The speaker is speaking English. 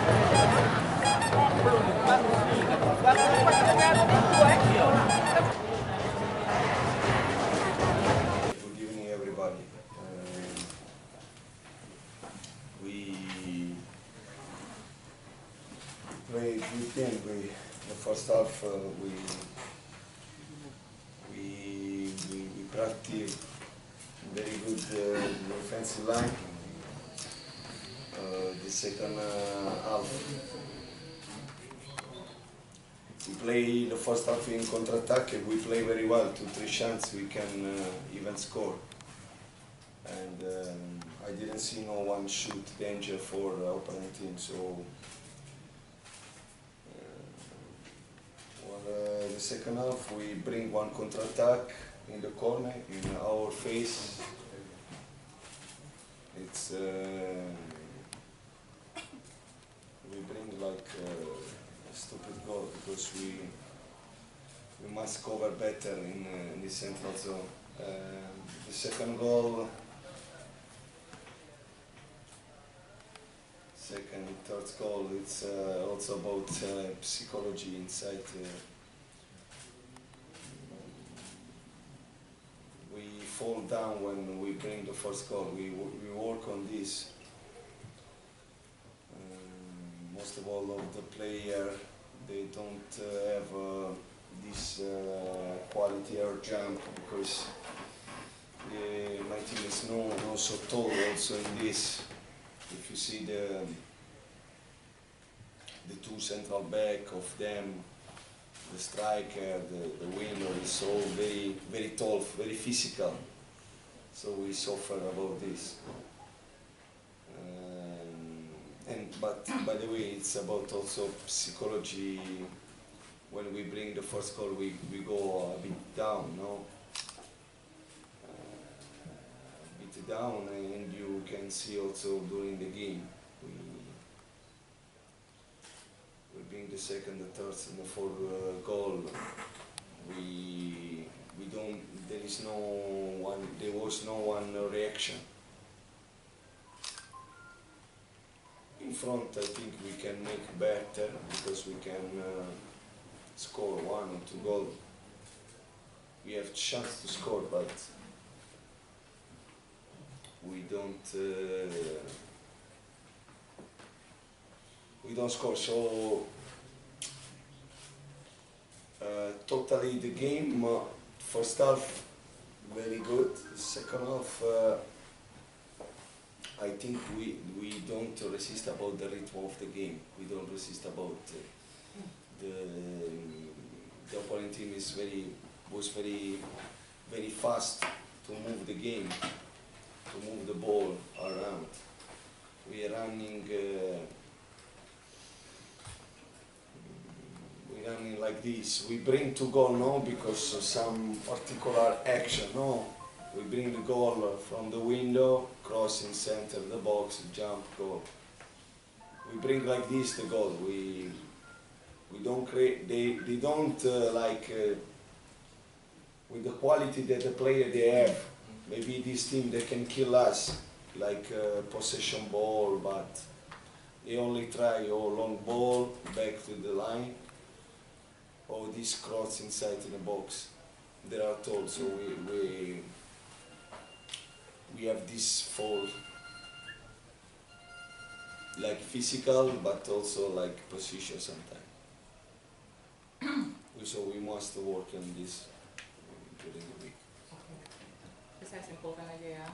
Good evening, everybody. We played good game. The first half, we practiced very good offensive line. The second half, we play the first half in counter-attack. We play very well. 2-3 chances we can even score. And I didn't see no one shoot danger for opponent team. So the second half, we bring one counter-attack in the corner in our face. It's we bring like a stupid goal because we must cover better in the central zone. The second goal, second, third goal, it's also about psychology inside. We fall down when we bring the first goal. We work on this. Most of all of the player, they don't have this quality or jump because my team is not so tall also in this. If you see the two central back of them, the striker, the winger is all very tall, very physical. So we suffer about this. But by the way, it's about also psychology. When we bring the first goal, we go a bit down, no? A bit down, and you can see also during the game. We bring the second, the third, and the fourth goal. We don't. There is no one. There was no one reaction. In front, I think we can make better because we can score 1 or 2 goals. We have chance to score, but we don't score. So totally the game, first half very good. Second half. I think we don't resist about the rhythm of the game. We don't resist about the opponent team was very fast to move the game, to move the ball around. We are running like this. We bring to goal no because of some particular action no. We bring the goal from the window, cross in center of the box, jump, goal. We bring like this the goal. We don't create. They don't like with the quality that the player they have. Maybe this team they can kill us like possession ball, but they only try or long ball back to the line or this cross inside in the box. They are told so we have this fall like physical but also like position sometimes. So we must work on this during the week. Saya simpulkan aja ya,